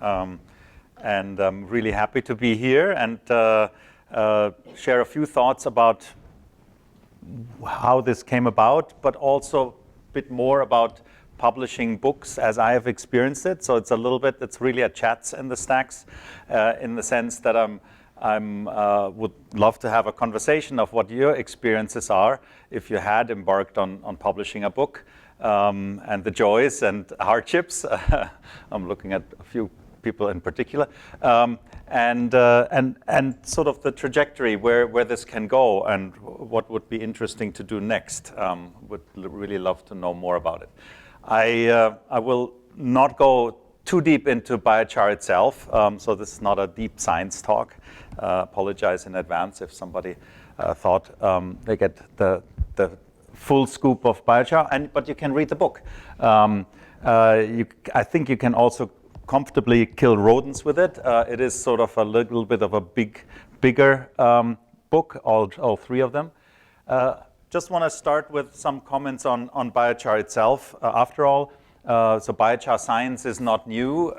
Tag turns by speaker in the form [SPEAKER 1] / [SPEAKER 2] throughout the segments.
[SPEAKER 1] And I'm really happy to be here and share a few thoughts about how this came about, but also a bit more about publishing books as I have experienced it. So it's really a chats in the stacks, in the sense that would love to have a conversation of what your experiences are if you had embarked on publishing a book, and the joys and hardships. I'm looking at a few people in particular, and sort of the trajectory where this can go and what would be interesting to do next. Would really love to know more about it. I will not go too deep into biochar itself, so this is not a deep science talk. Apologize in advance if somebody thought they get the full scoop of biochar, but you can read the book. I think you can also comfortably kill rodents with it. It is sort of a little bit of a bigger book, all three of them. Just want to start with some comments on biochar itself. After all, so biochar science is not new.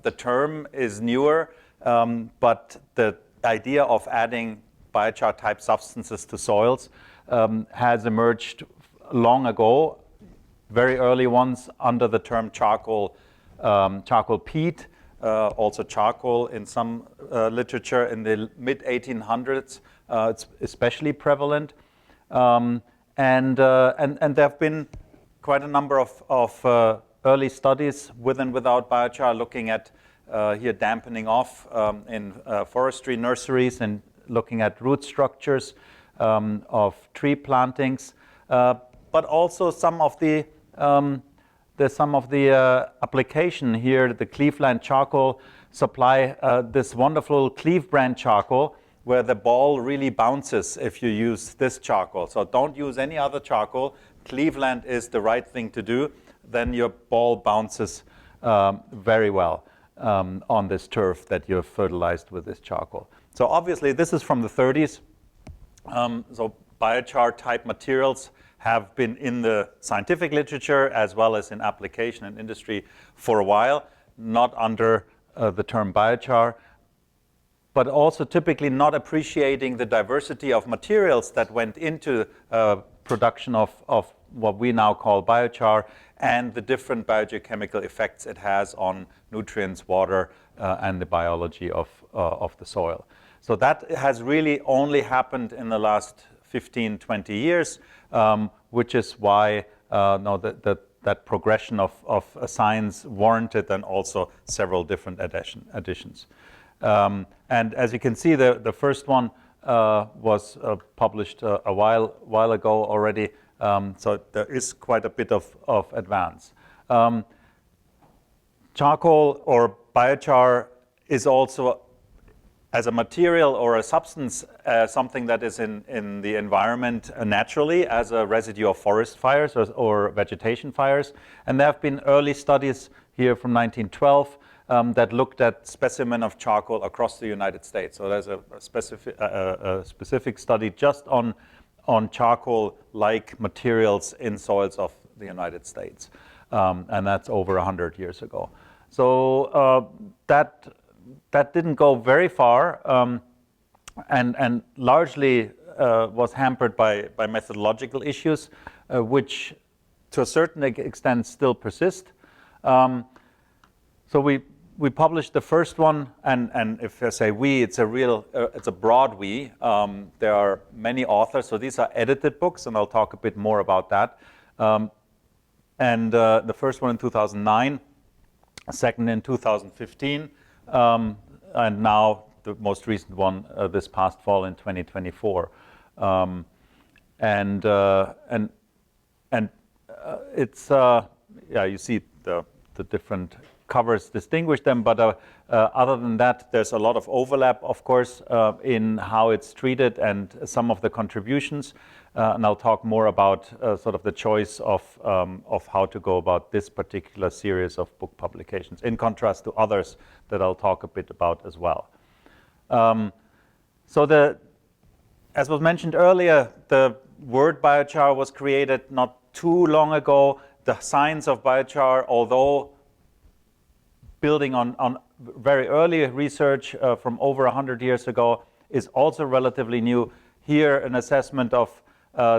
[SPEAKER 1] The term is newer, but the idea of adding biochar type substances to soils has emerged long ago, very early ones under the term charcoal peat, also charcoal in some literature in the mid-1800s. It's especially prevalent. And there have been quite a number of early studies with and without biochar looking at here dampening off in forestry nurseries and looking at root structures of tree plantings, but also some of the application here. The Cleveland charcoal supply this wonderful Cleve brand charcoal, where the ball really bounces if you use this charcoal. So don't use any other charcoal. Cleveland is the right thing to do. Then your ball bounces very well on this turf that you've fertilized with this charcoal. So obviously this is from the 30s. So biochar type materials have been in the scientific literature as well as in application and industry for a while, not under the term biochar, but also typically not appreciating the diversity of materials that went into production of what we now call biochar and the different biogeochemical effects it has on nutrients, water, and the biology of the soil. So that has really only happened in the last 15, 20 years, which is why that progression of science warranted and also several different additions. And as you can see, the first one was published a while ago already, so there is quite a bit of advance. Charcoal or biochar is also, as a material or a substance, something that is in the environment naturally as a residue of forest fires or vegetation fires. And there have been early studies here from 1912 that looked at specimen of charcoal across the United States. So there's a specific study just on charcoal-like materials in soils of the United States. And that's over 100 years ago. So that didn't go very far, and largely was hampered by methodological issues, which to a certain extent still persist. So we published the first one, and if I say we, it's a broad we. There are many authors, so these are edited books, and I'll talk a bit more about that. And the first one in 2009, second in 2015. And now the most recent one this past fall in 2024, it's you see the different covers distinguish them, but other than that, there's a lot of overlap, of course, in how it's treated and some of the contributions. And I'll talk more about sort of the choice of how to go about this particular series of book publications, in contrast to others that I'll talk a bit about as well. So as was mentioned earlier, the word biochar was created not too long ago. The science of biochar, although building on very early research from over 100 years ago, is also relatively new. Here, an assessment of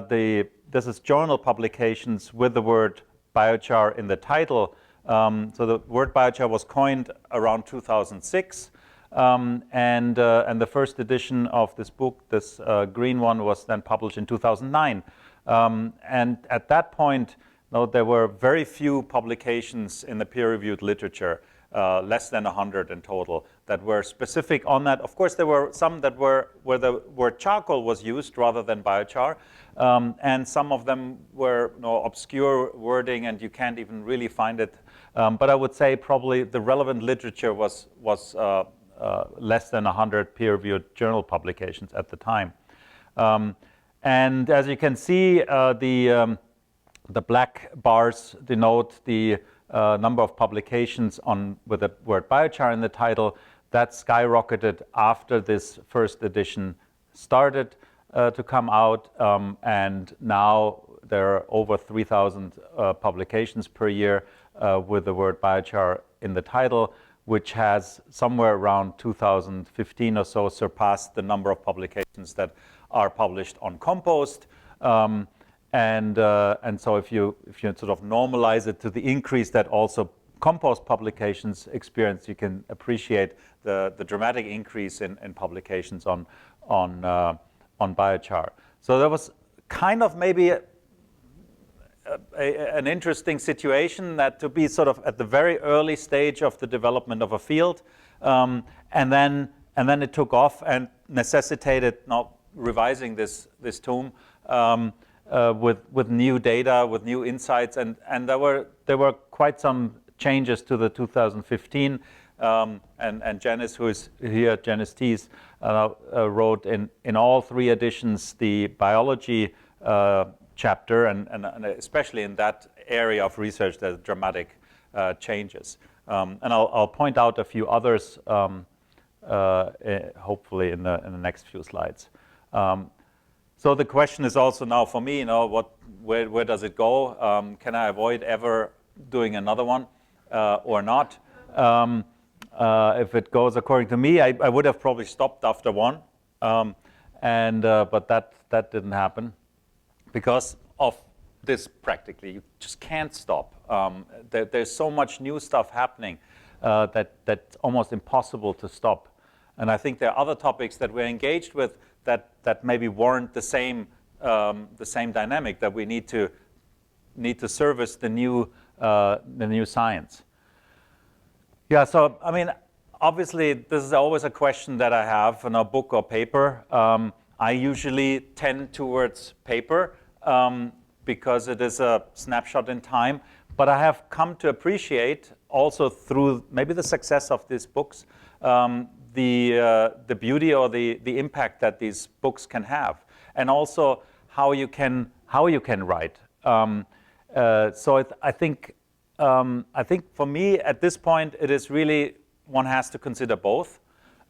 [SPEAKER 1] this is journal publications with the word biochar in the title. So the word biochar was coined around 2006, and the first edition of this book, this green one, was then published in 2009. And at that point, there were very few publications in the peer-reviewed literature, less than 100 in total, that were specific on that. Of course, there were some that were where the word charcoal was used rather than biochar, and some of them were obscure wording, and you can't even really find it. But I would say probably the relevant literature was less than 100 peer-reviewed journal publications at the time. And as you can see, the black bars denote the number of publications with the word biochar in the title. That skyrocketed after this first edition started to come out, and now there are over 3,000 publications per year with the word biochar in the title, which has somewhere around 2015 or so surpassed the number of publications that are published on compost. And so if you sort of normalize it to the increase that also compost publications experience, you can appreciate the dramatic increase in publications on biochar. So there was kind of maybe an interesting situation that to be sort of at the very early stage of the development of a field, and then it took off and necessitated now revising this tome. With new data, with new insights, and there were quite some changes to the 2015. And Janice, who is here, Janice Tees, wrote in all three editions the biology chapter, and especially in that area of research, there's dramatic changes. And I'll point out a few others, hopefully in the next few slides. So the question is also now for me, where does it go? Can I avoid ever doing another one or not? If it goes according to me, I would have probably stopped after one, but that didn't happen because of this practically. You just can't stop. There's so much new stuff happening that's almost impossible to stop. And I think there are other topics that we're engaged with that maybe warrant the same dynamic, that we need to service the new science. Yeah. So I mean, obviously, this is always a question that I have in a book or paper. I usually tend towards paper because it is a snapshot in time. But I have come to appreciate also through maybe the success of these books, the beauty or the impact that these books can have, and also how you can write. So I think for me at this point it is really one has to consider both,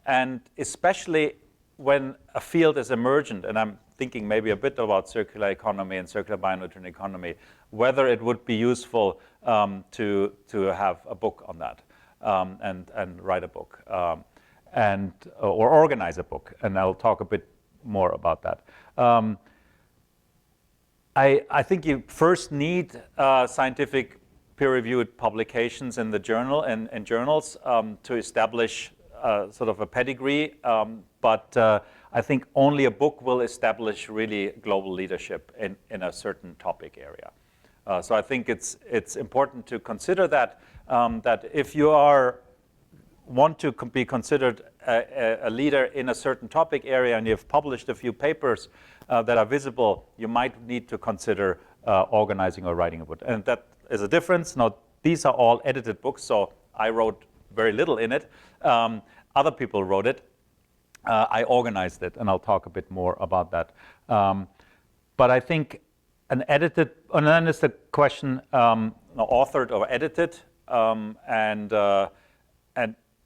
[SPEAKER 1] and especially when a field is emergent, and I'm thinking maybe a bit about circular economy and circular bionutrient economy, whether it would be useful to have a book on that and write a book. Or organize a book, and I'll talk a bit more about that. I think you first need scientific peer-reviewed publications in the journal and journals to establish sort of a pedigree, but I think only a book will establish really global leadership in a certain topic area. So I think it's important to consider that if you want to be considered a leader in a certain topic area and you've published a few papers that are visible, you might need to consider organizing or writing a book. And that is a difference. Now, these are all edited books, so I wrote very little in it. Other people wrote it. I organized it, and I'll talk a bit more about that. But I think an edited, and then is the question, authored or edited,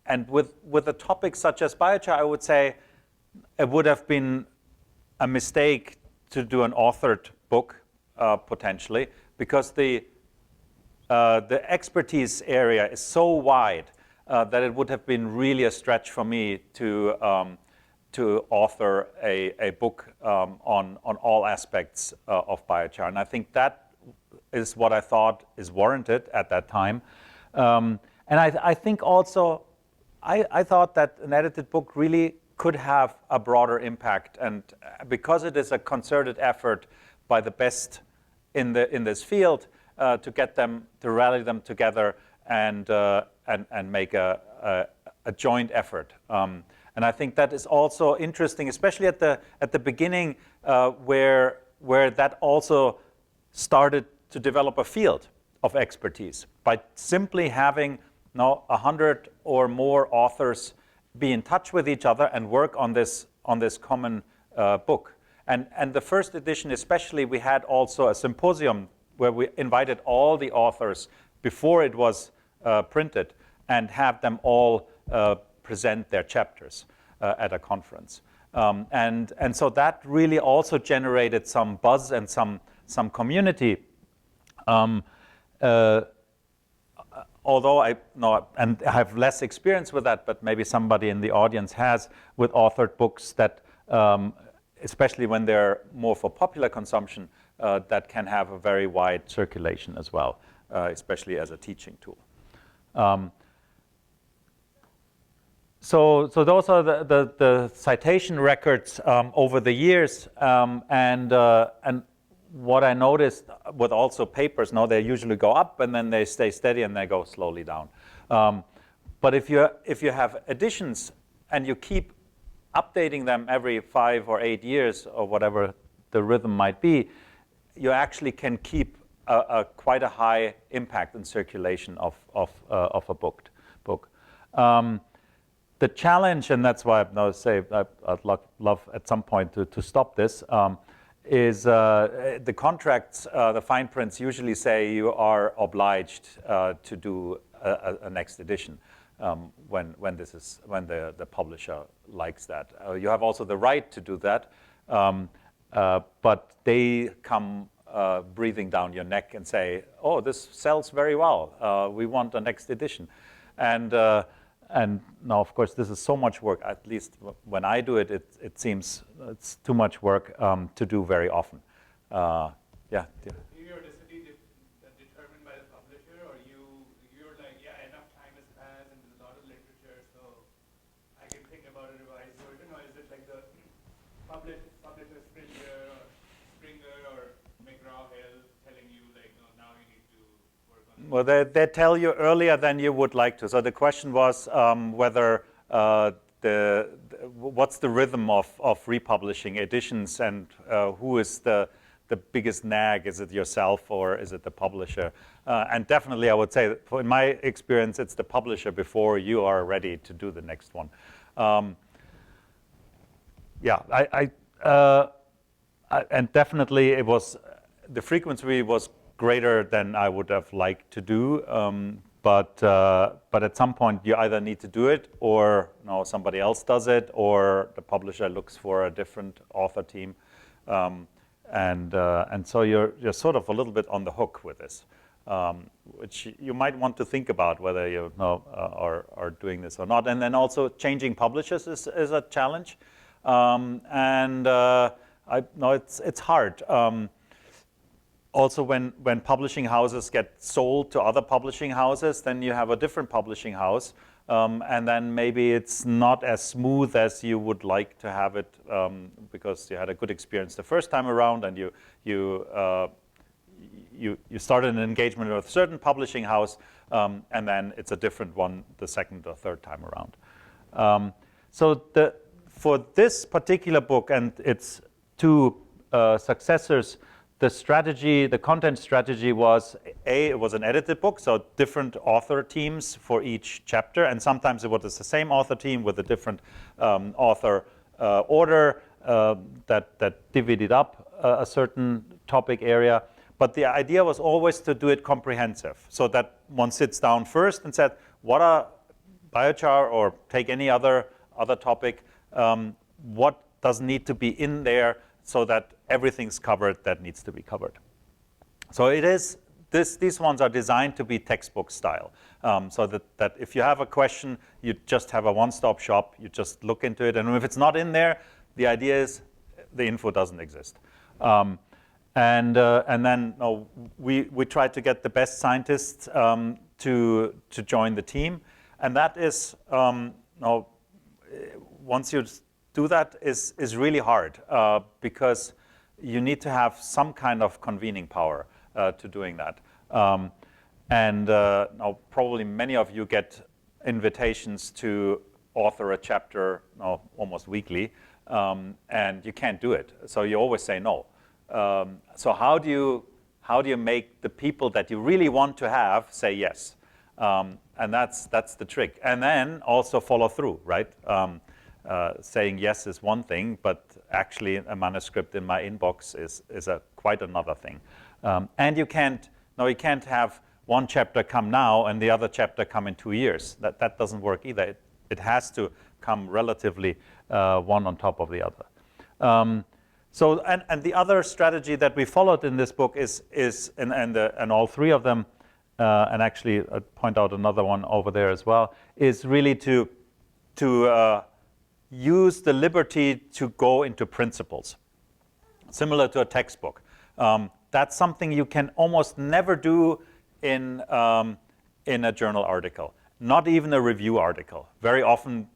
[SPEAKER 1] and with a topic such as biochar, I would say it would have been a mistake to do an authored book potentially, because the expertise area is so wide that it would have been really a stretch for me to author a book on all aspects of biochar. And I think that is what I thought is warranted at that time. And I think also, I thought that an edited book really could have a broader impact. And because it is a concerted effort by the best in this field to get them, to rally them together and make a joint effort. And I think that is also interesting, especially at the beginning, where that also started to develop a field of expertise by simply having 100 or more authors be in touch with each other and work on this common book. And the first edition, especially, we had also a symposium where we invited all the authors before it was printed and have them all present their chapters at a conference. And so that really also generated some buzz and some community. Although I have less experience with that, but maybe somebody in the audience has, with authored books that, especially when they're more for popular consumption, that can have a very wide circulation as well, especially as a teaching tool. So those are the citation records over the years, and what I noticed with also papers, they usually go up and then they stay steady and they go slowly down. But if you have editions and you keep updating them every 5 or 8 years or whatever the rhythm might be, you actually can keep quite a high impact in circulation of a book. The challenge, and that's why I'd love at some point to stop this, is the contracts, the fine prints usually say you are obliged to do a next edition when the publisher likes that. You have also the right to do that, but they come breathing down your neck and say, "Oh, this sells very well. We want a next edition," and now, of course, this is so much work. At least when I do it, it seems it's too much work to do very often. Yeah.
[SPEAKER 2] Periodicity determined by the publisher, or you're like, yeah, enough time has passed and there's a lot of literature, so I can think about a revised version, or is it like the publisher Springer or McGraw-Hill telling you like, no, now you need to work on it?
[SPEAKER 1] Well, they tell you earlier than you would like to. So the question was whether what's the rhythm of republishing editions, and who is the biggest nag? Is it yourself or is it the publisher? And definitely, I would say, in my experience, it's the publisher before you are ready to do the next one. And definitely it was, the frequency was greater than I would have liked to do, but at some point you either need to do it, or somebody else does it, or the publisher looks for a different author team, and so you're sort of a little bit on the hook with this, which you might want to think about whether you are doing this or not. And then also changing publishers is a challenge, and it's hard. Also, when publishing houses get sold to other publishing houses, then you have a different publishing house, and then maybe it's not as smooth as you would like to have it, because you had a good experience the first time around, and you started an engagement with a certain publishing house, and then it's a different one the second or third time around. For this particular book and its two successors, the content strategy was, it was an edited book, so different author teams for each chapter, and sometimes it was the same author team with a different author order that divided up a certain topic area. But the idea was always to do it comprehensive, so that one sits down first and said, what are biochar, or take any other topic, what does need to be in there so that everything's covered that needs to be covered. So it is these ones are designed to be textbook style, so that if you have a question, you just have a one-stop shop. You just look into it, and if it's not in there, the idea is the info doesn't exist. And then we try to get the best scientists to join the team, and that is once you do that is really hard because you need to have some kind of convening power to doing that. And now probably many of you get invitations to author a chapter almost weekly, and you can't do it. So you always say no. So how do you make the people that you really want to have say yes? And that's the trick. And then also follow through, right? Saying yes is one thing, but actually a manuscript in my inbox is quite another thing. And you can't have one chapter come now and the other chapter come in 2 years. That doesn't work either. It has to come relatively one on top of the other. So the other strategy that we followed in this book is and all three of them, and actually I'd point out another one over there as well, is really to use the liberty to go into principles, similar to a textbook. That's something you can almost never do in a journal article, not even a review article. Very often,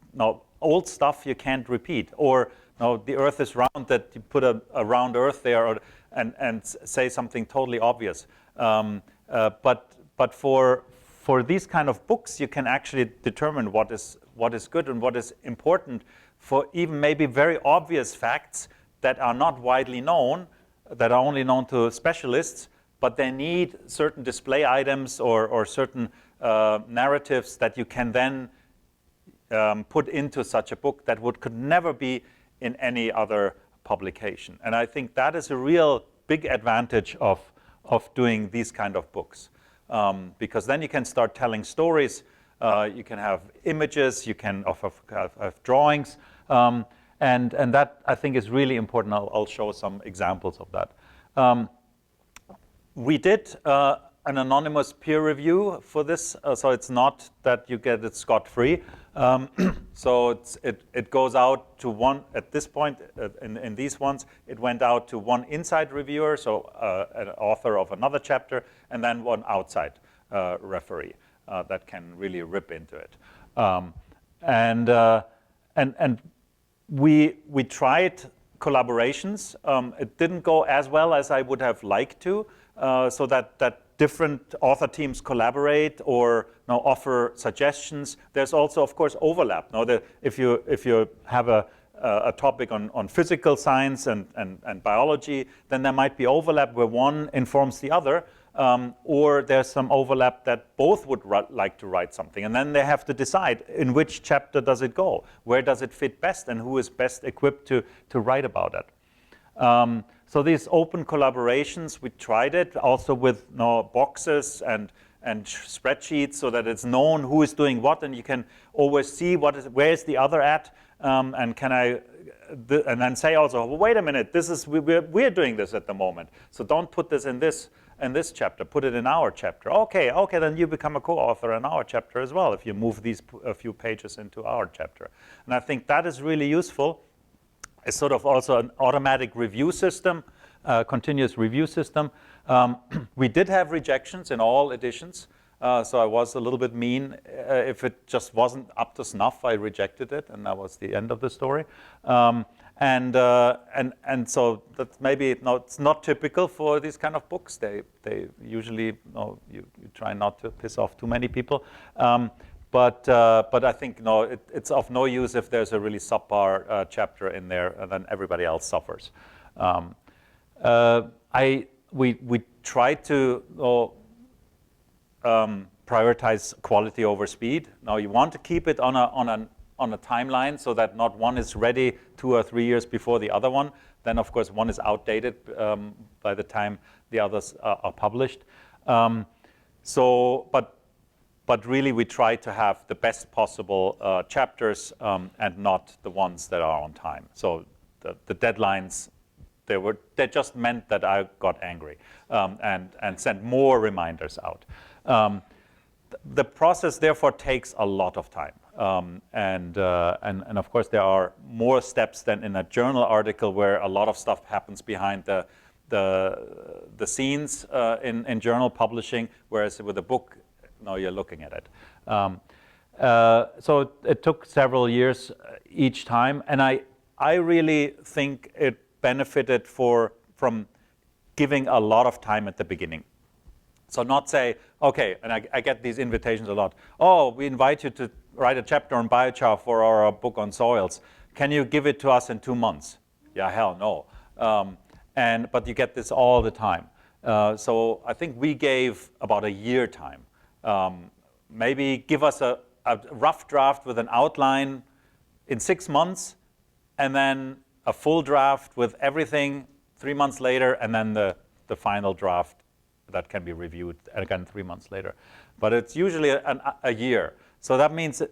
[SPEAKER 1] old stuff you can't repeat, or the Earth is round, that you put a round Earth there, and say something totally obvious. But for these kind of books, you can actually determine what is good and what is important for even maybe very obvious facts that are not widely known, that are only known to specialists, but they need certain display items or certain narratives that you can then put into such a book that could never be in any other publication. And I think that is a real big advantage of doing these kind of books, because then you can start telling stories. You can have images, you can have drawings, and that I think is really important. I'll show some examples of that. We did an anonymous peer review for this, so it's not that you get it scot-free. So it goes out to one, at this point, in these ones, it went out to one inside reviewer, so an author of another chapter, and then one outside referee that can really rip into it. And we tried collaborations. It didn't go as well as I would have liked to, so that different author teams collaborate or offer suggestions. There's also, of course, overlap. If you have a topic on physical science and biology, then there might be overlap where one informs the other, or there's some overlap that both would like to write something. And then they have to decide in which chapter does it go, where does it fit best, and who is best equipped to write about it. So these open collaborations, we tried it also with boxes and spreadsheets, so that it's known who is doing what, and you can always see where is the other at, and and then say also, well, wait a minute, we're doing this at the moment, so don't put this in this chapter, put it in our chapter. Okay, then you become a co-author in our chapter as well if you move these a few pages into our chapter. And I think that is really useful. It's sort of also an automatic review system, continuous review system. We did have rejections in all editions, so I was a little bit mean. If it just wasn't up to snuff, I rejected it, and that was the end of the story. And so that's maybe it's not typical for these kind of books. They usually you try not to piss off too many people. But I think it's of no use if there's a really subpar chapter in there, and then everybody else suffers. We try to prioritize quality over speed. Now you want to keep it on a timeline so that not one is ready 2 or 3 years before the other one. Then of course one is outdated by the time the others are published. But really we try to have the best possible chapters and not the ones that are on time. So the deadlines They just meant that I got angry and sent more reminders out. The process therefore takes a lot of time, and of course there are more steps than in a journal article where a lot of stuff happens behind the scenes in journal publishing, whereas with a book, now you're looking at it. So it took several years each time, and I really think it benefited from giving a lot of time at the beginning. So not say, okay, and I get these invitations a lot. Oh, we invite you to write a chapter on biochar for our book on soils. Can you give it to us in 2 months? Yeah, hell no. But you get this all the time. So I think we gave about a year time. Maybe give us a rough draft with an outline in 6 months, and then a full draft with everything 3 months later, and then the final draft that can be reviewed again 3 months later. But it's usually a year. So that means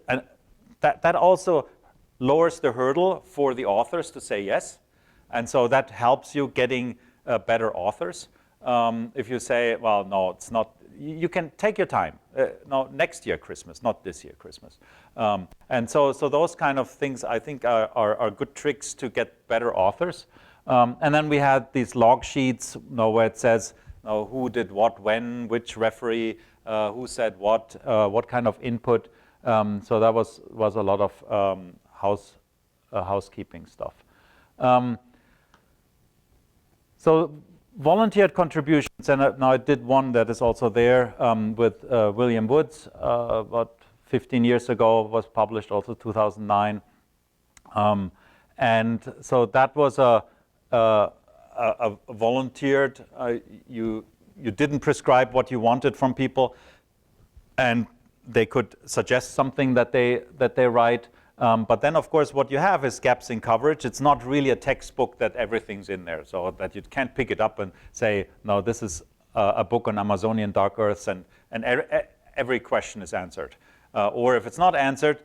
[SPEAKER 1] that also lowers the hurdle for the authors to say yes. And so that helps you getting better authors. If you say, well, no, it's not, you can take your time. No, next year Christmas, not this year Christmas. And so those kind of things I think are good tricks to get better authors. And then we had these log sheets, where it says who did what, when, which referee, who said what kind of input. So that was a lot of housekeeping stuff. So volunteered contributions, and now I did one that is also there with William Woods about 15 years ago, was published also 2009. And so that was a volunteered, you didn't prescribe what you wanted from people, and they could suggest something that they write. But then, of course, what you have is gaps in coverage. It's not really a textbook that everything's in there, so that you can't pick it up and say, no, this is a book on Amazonian dark earths, and every question is answered. Or if it's not answered,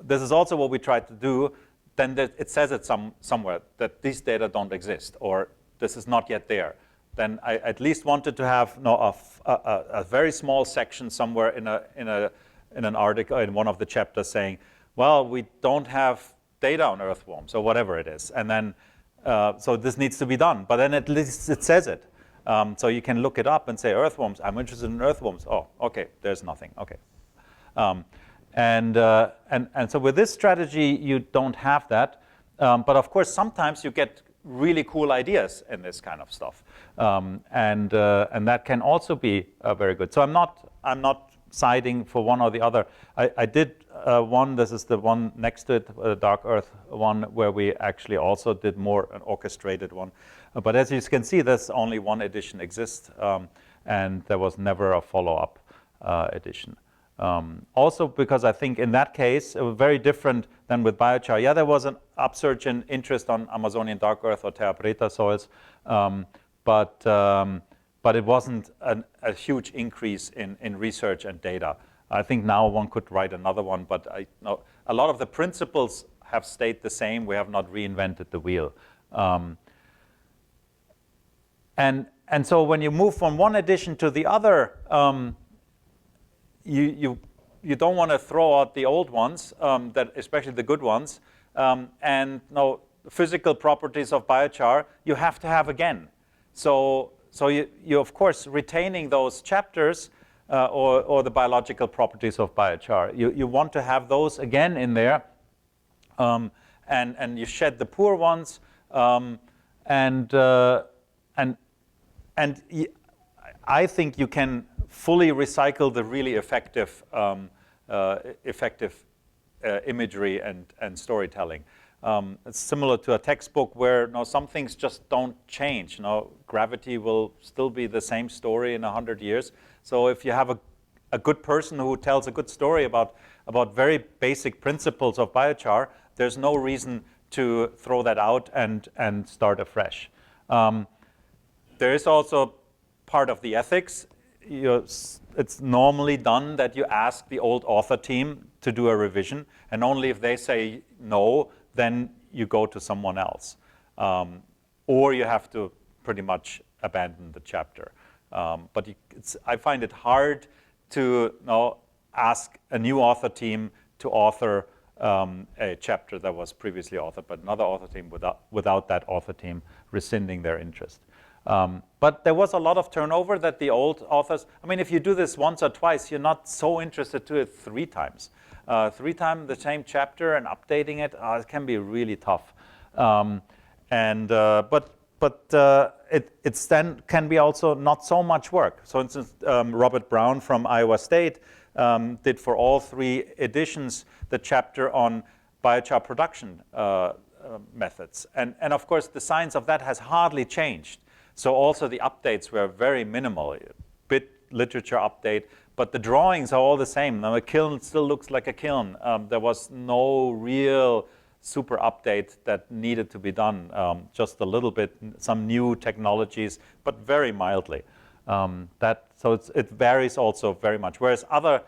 [SPEAKER 1] this is also what we tried to do, then it says it somewhere that these data don't exist, or this is not yet there. Then I at least wanted to have a very small section somewhere in an article, in one of the chapters, saying, well, we don't have data on earthworms, or whatever it is. And then, so this needs to be done. But then at least it says it. So you can look it up and say, earthworms, I'm interested in earthworms. Oh, okay, there's nothing, okay. And so with this strategy, you don't have that. But of course, sometimes you get really cool ideas in this kind of stuff. And that can also be very good. So I'm not siding for one or the other. I did one, this is the one next to it, the Dark Earth one, where we actually also did more an orchestrated one. But as you can see, there's only one edition exists, and there was never a follow-up edition. Also because I think in that case, it was very different than with biochar. Yeah, there was an upsurge in interest on Amazonian dark earth or Terra Preta soils, but it wasn't a huge increase in research and data. I think now one could write another one, but a lot of the principles have stayed the same. We have not reinvented the wheel. And so when you move from one edition to the other, you don't want to throw out the old ones, that especially the good ones, and physical properties of biochar you have to have again. So you of course retaining those chapters or the biological properties of biochar. You want to have those again in there, and you shed the poor ones, and I think you can fully recycle the really effective imagery and storytelling. It's similar to a textbook where some things just don't change. Gravity will still be the same story in 100 years. So if you have a good person who tells a good story about very basic principles of biochar, there's no reason to throw that out and start afresh. There is also part of the ethics. It's normally done that you ask the old author team to do a revision, and only if they say no, then you go to someone else. or you have to pretty much abandon the chapter. But I find it hard to ask a new author team to author a chapter that was previously authored by another author team without that author team rescinding their interest. But there was a lot of turnover that the old authors, I mean, if you do this once or twice, you're not so interested to it 3 times. 3 times the same chapter and updating it, it can be really tough. It's then can be also not so much work. So, for instance, Robert Brown from Iowa State did for all 3 editions the chapter on biochar production methods. And of course, the science of that has hardly changed. So also the updates were very minimal, bit literature update, but the drawings are all the same. Now, a kiln still looks like a kiln. There was no real super update that needed to be done, just a little bit, some new technologies, but very mildly. So it varies also very much. Whereas other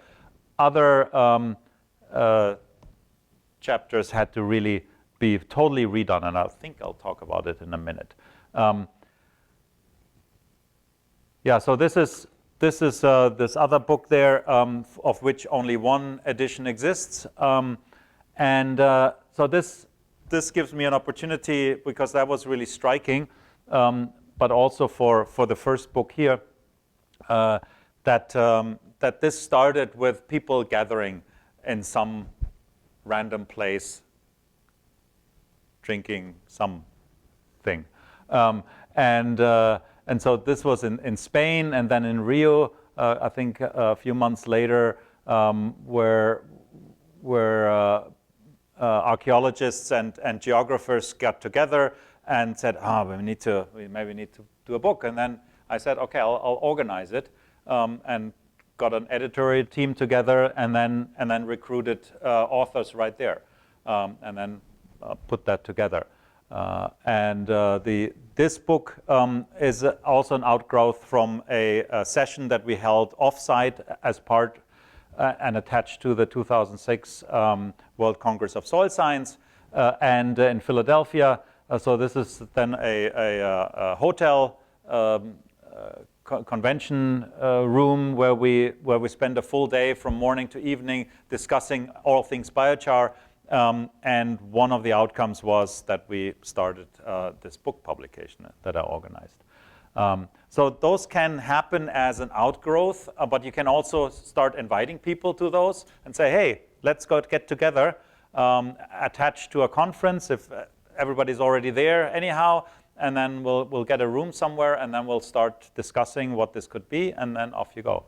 [SPEAKER 1] chapters had to really be totally redone, and I think I'll talk about it in a minute. So this is this other book there, of which only 1 edition exists, so this gives me an opportunity, because that was really striking, but also for the first book here, that this started with people gathering in some random place, drinking something, and so this was in Spain, and then in Rio, I think a few months later, where archaeologists and geographers got together and said, we maybe need to do a book. And then I said, okay, I'll organize it, and got an editorial team together, and then recruited authors right there, and then put that together. This book is also an outgrowth from a session that we held offsite as part and attached to the 2006 World Congress of Soil Science, and in Philadelphia. So this is then a hotel convention room where we spend a full day from morning to evening discussing all things biochar. And one of the outcomes was that we started this book publication that I organized. So those can happen as an outgrowth, but you can also start inviting people to those and say, hey, let's go get together, attached to a conference if everybody's already there anyhow, and then we'll get a room somewhere, and then we'll start discussing what this could be, and then off you go.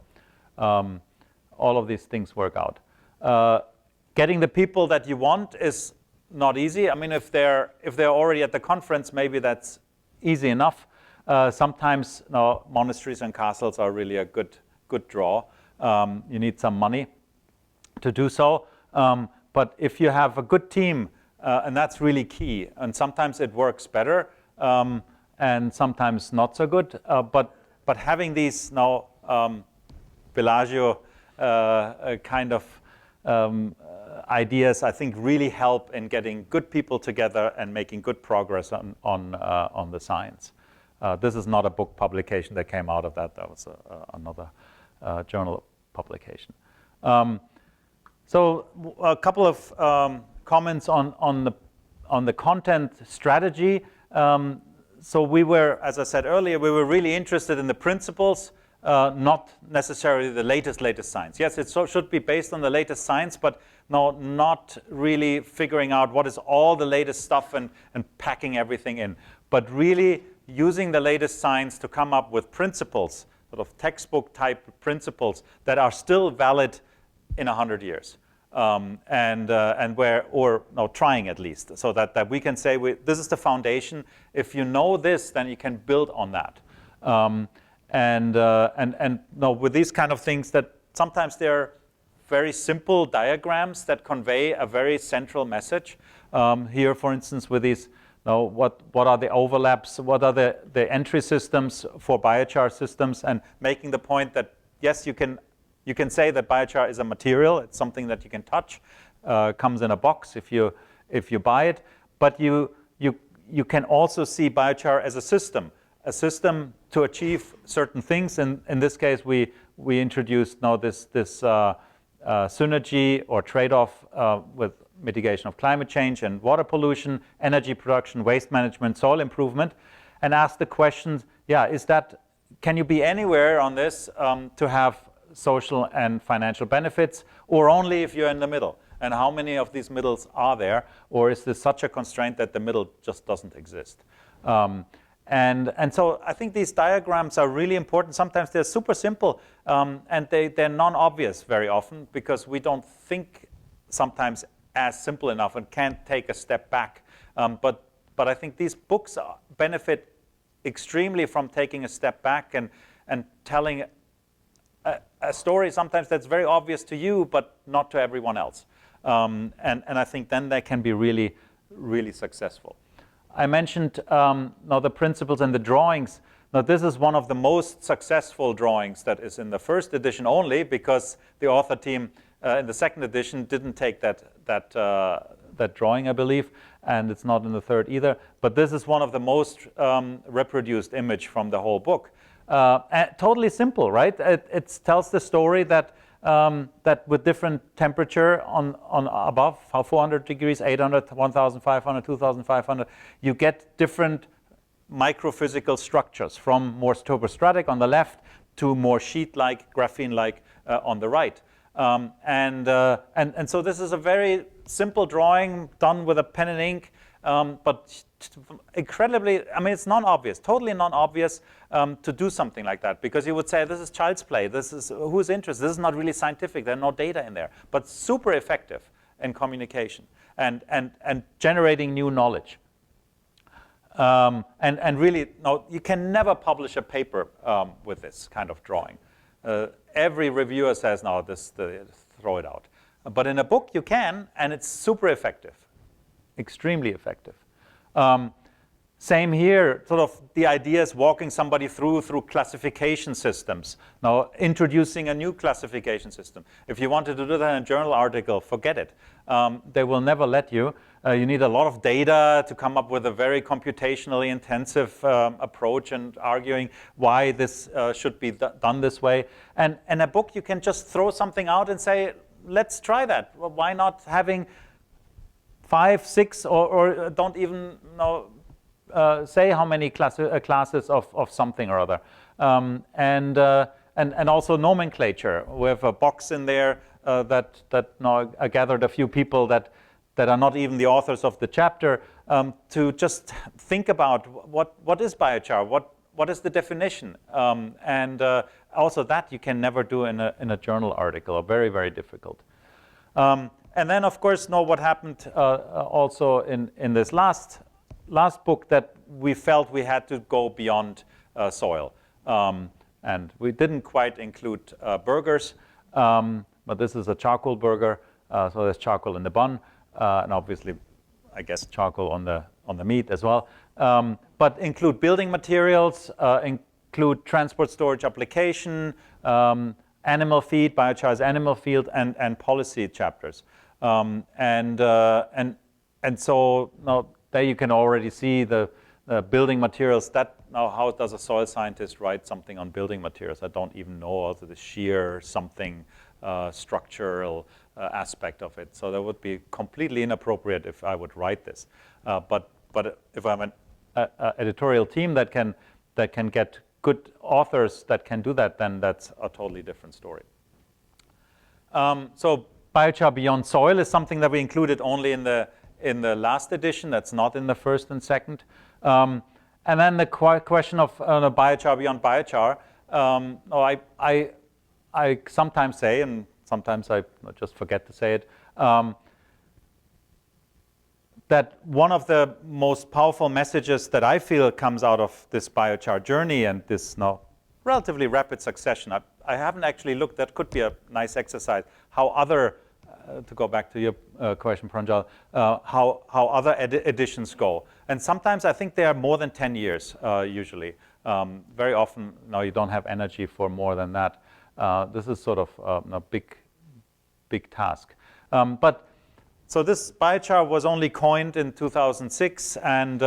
[SPEAKER 1] All of these things work out. Getting the people that you want is not easy. I mean, if they're already at the conference, maybe that's easy enough. Sometimes monasteries and castles are really a good draw. You need some money to do so. But if you have a good team, and that's really key, and sometimes it works better, and sometimes not so good. But having these Bellagio kind of ideas, I think, really help in getting good people together and making good progress on the science. This is not a book publication that came out of that. That was another journal publication. So a couple of comments on the content strategy. So we were, as I said earlier, we were really interested in the principles, not necessarily the latest science. Yes, it should be based on the latest science, but no, not really figuring out what is all the latest stuff and packing everything in, but really using the latest science to come up with principles, sort of textbook type principles that are still valid in 100 years. Trying at least, so that we can say this is the foundation. If you know this, then you can build on that. With these kind of things, that sometimes they're very simple diagrams that convey a very central message. Here, for instance, with these, what are the overlaps? What are the entry systems for biochar systems? And making the point that yes, you can say that biochar is a material. It's something that you can touch. Comes in a box if you buy it. But you you can also see biochar as a system to achieve certain things. And in this case, we introduced now this synergy or trade-off with mitigation of climate change and water pollution, energy production, waste management, soil improvement, and asked the questions, can you be anywhere on this to have social and financial benefits, or only if you're in the middle? And how many of these middles are there? Or is this such a constraint that the middle just doesn't exist? And so I think these diagrams are really important. Sometimes they're super simple, and they're non-obvious very often, because we don't think sometimes as simple enough and can't take a step back. But I think these books benefit extremely from taking a step back and telling a story sometimes that's very obvious to you, but not to everyone else. And I think then they can be really, really successful. I mentioned now the principles and the drawings. Now this is one of the most successful drawings that is in the first edition only, because the author team in the second edition didn't take that drawing, I believe, and it's not in the third either. But this is one of the most reproduced image from the whole book. Totally simple, right? It tells the story that with different temperature on above 400 degrees, 800, 1,500, 2,500, you get different microphysical structures, from more turbostratic on the left to more sheet-like, graphene-like on the right. And so this is a very simple drawing done with a pen and ink, but incredibly, I mean, it's non-obvious, totally non-obvious to do something like that, because you would say, this is child's play, this is who's interested, this is not really scientific, there are no data in there, but super effective in communication and generating new knowledge. And really, no, you can never publish a paper with this kind of drawing. Every reviewer says, no, throw it out. But in a book you can, and it's super effective, extremely effective. Same here, sort of the idea is walking somebody through classification systems. Now, introducing a new classification system. If you wanted to do that in a journal article, forget it. They will never let you. You need a lot of data to come up with a very computationally intensive approach and arguing why this should be done this way. And in a book, you can just throw something out and say, let's try that. Well, why not having 5, 6, or don't even say how many classes of something or other. And also nomenclature. We have a box in there that now I gathered a few people that are not even the authors of the chapter to just think about what is biochar, what is the definition, and also that you can never do in a journal article, very, very difficult. And then, of course, what happened also in this last book, that we felt we had to go beyond soil. And we didn't quite include burgers, but this is a charcoal burger, so there's charcoal in the bun, and obviously, I guess, charcoal on the meat as well. But include building materials, include transport, storage, application, animal feed, biochar's animal feed, and policy chapters. And so now there you can already see the building materials. Now, how does a soil scientist write something on building materials? I don't even know also the shear something structural aspect of it. So that would be completely inappropriate if I would write this. But if I'm an editorial team that can get good authors that can do that, then that's a totally different story. So biochar beyond soil is something that we included only in the last edition. That's not in the first and second. And then the question of biochar beyond biochar. I sometimes say, and sometimes I just forget to say it, that one of the most powerful messages that I feel comes out of this biochar journey and this now relatively rapid succession. I haven't actually looked. That could be a nice exercise. How other to go back to your question, Pranjal, how other editions go. And sometimes I think they are more than 10 years, usually. Very often, no, you don't have energy for more than that. This is sort of a big task. But So this biochar was only coined in 2006, and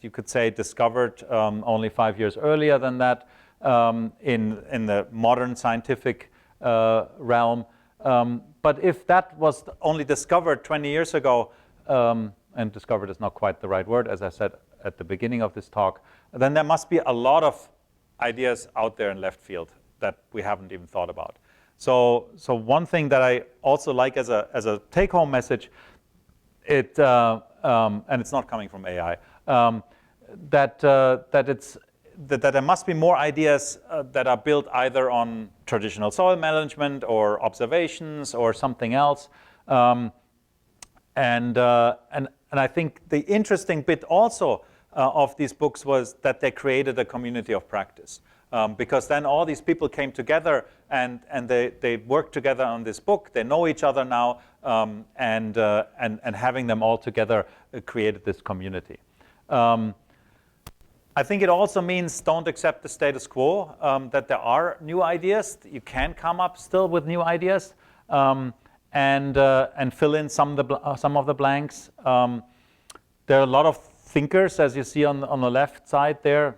[SPEAKER 1] you could say discovered only 5 years earlier than that in the modern scientific realm. But if that was only discovered 20 years ago, and discovered is not quite the right word, as I said at the beginning of this talk, then there must be a lot of ideas out there in left field that we haven't even thought about. So one thing that I also like as a take-home message, and it's not coming from AI, that there must be more ideas that are built either on traditional soil management or observations or something else. And I think the interesting bit also of these books was that they created a community of practice. Because then all these people came together and they worked together on this book. They know each other now, and having them all together created this community. I think it also means don't accept the status quo, that there are new ideas. You can come up still with new ideas, and fill in some of the blanks. There are a lot of thinkers, as you see on the left side there.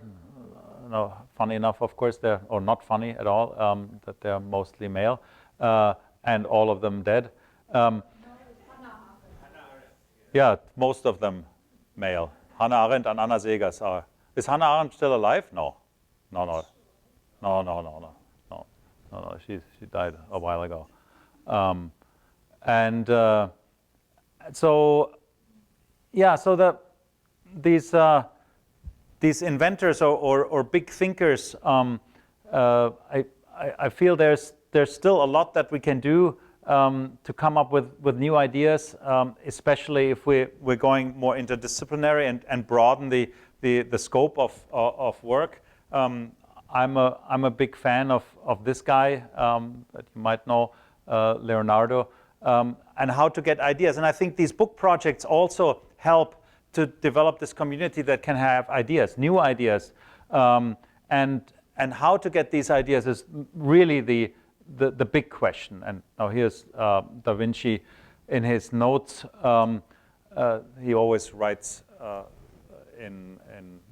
[SPEAKER 1] No, funny enough, of course, or not funny at all, that they're mostly male, and all of them dead. Yeah, most of them male. Hannah Arendt and Anna Segers are. Is Hannah Arendt still alive? No. She died a while ago. These inventors or big thinkers, I feel there's still a lot that we can do to come up with new ideas, especially if we're going more interdisciplinary and broaden the scope of work. I'm a big fan of this guy that you might know, Leonardo, and how to get ideas. And I think these book projects also help to develop this community that can have ideas, new ideas, and how to get these ideas is really the big question. And now here's Da Vinci in his notes. He always writes in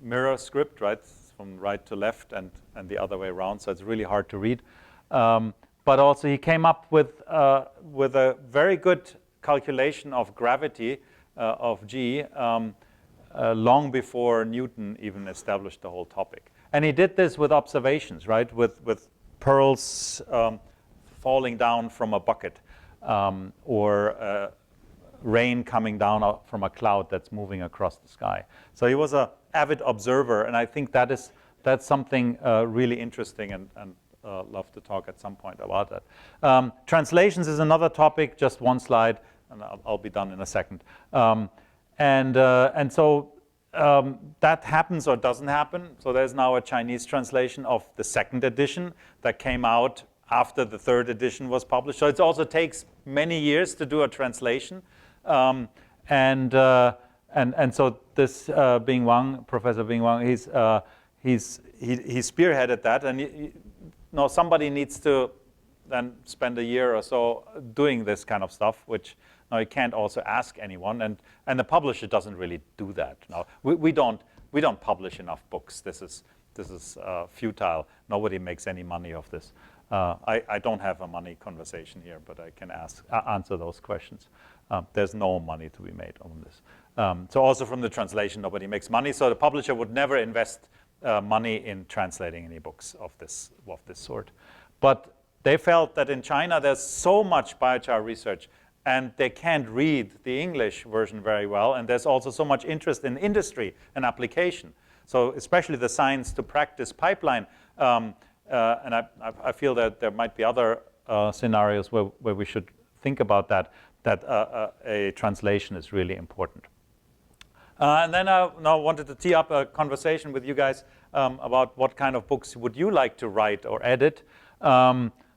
[SPEAKER 1] mirror script, right, from right to left and the other way around. So it's really hard to read. But also he came up with a very good calculation of gravity. Of G long before Newton even established the whole topic. And he did this with observations, right? With pearls falling down from a bucket, or rain coming down from a cloud that's moving across the sky. So he was an avid observer, and I think that's something really interesting, and love to talk at some point about that. Translations is another topic, just one slide. And I'll be done in a second. And so that happens or doesn't happen. So there's now a Chinese translation of the second edition that came out after the third edition was published. So it also takes many years to do a translation. And so this Bing Wang, Professor Bing Wang, he spearheaded that. And somebody needs to then spend a year or so doing this kind of stuff, which now you can't also ask anyone, and the publisher doesn't really do that. Now we don't publish enough books. This is futile. Nobody makes any money off this. I don't have a money conversation here, but I can answer those questions. There's no money to be made on this. So also from the translation, nobody makes money. So the publisher would never invest money in translating any books of this sort. But they felt that in China there's so much biochar research, and they can't read the English version very well, and there's also so much interest in industry and application. So especially the science to practice pipeline, and I feel that there might be other scenarios where we should think about that a translation is really important. And then I now wanted to tee up a conversation with you guys about what kind of books would you like to write or edit.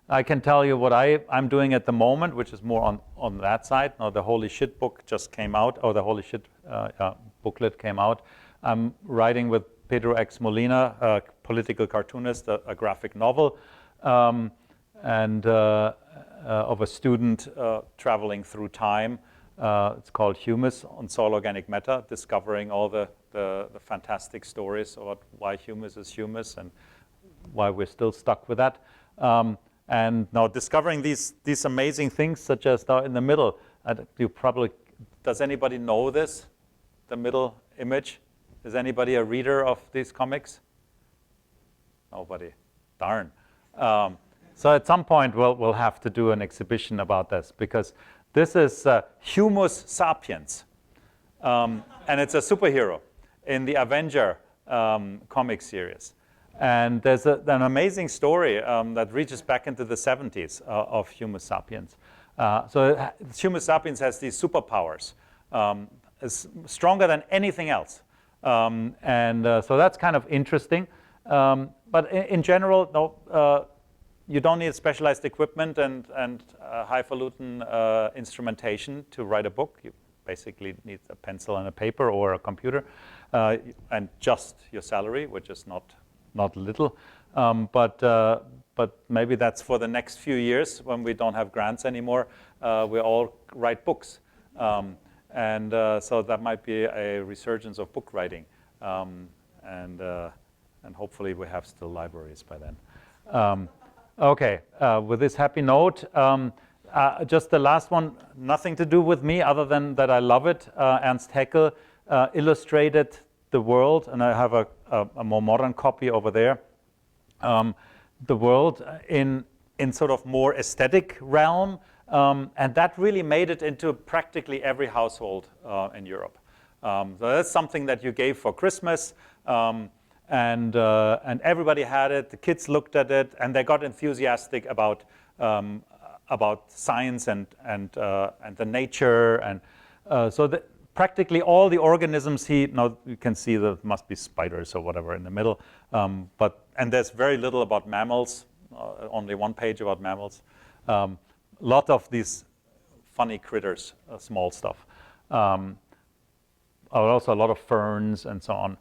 [SPEAKER 1] I can tell you what I'm doing at the moment, which is more on that side. Now the Holy Shit book just came out, or the Holy Shit booklet came out. I'm writing with Pedro X. Molina, a political cartoonist, a graphic novel, and of a student traveling through time It's called Humus on Soil Organic Matter, discovering all the fantastic stories about why humus is humus and why we're still stuck with that. And now discovering these amazing things, such as now in the middle. Does anybody know this? The middle image? Is anybody a reader of these comics? Nobody. Darn. So at some point we'll have to do an exhibition about this, because this is Humus Sapiens, and it's a superhero in the Avenger comic series. And there's an amazing story that reaches back into the 70s of Humus Sapiens. So Humus Sapiens has these superpowers. It's stronger than anything else. So that's kind of interesting. But in general, no, you don't need specialized equipment and highfalutin instrumentation to write a book. You basically need a pencil and a paper or a computer, and just your salary, which is not little. But maybe that's for the next few years when we don't have grants anymore. We all write books. So that might be a resurgence of book writing. And hopefully we have still libraries by then. Okay, with this happy note, just the last one, nothing to do with me other than that I love it. Ernst Haeckel illustrated the world, and I have a more modern copy over there. The world in sort of more aesthetic realm, and that really made it into practically every household in Europe. So that's something that you gave for Christmas. And everybody had it. The kids looked at it, and they got enthusiastic about science and the nature, and so practically all the organisms. Now you can see there must be spiders or whatever in the middle, and there's very little about mammals. Only one page about mammals. Lot of these funny critters, small stuff. Also a lot of ferns and so on.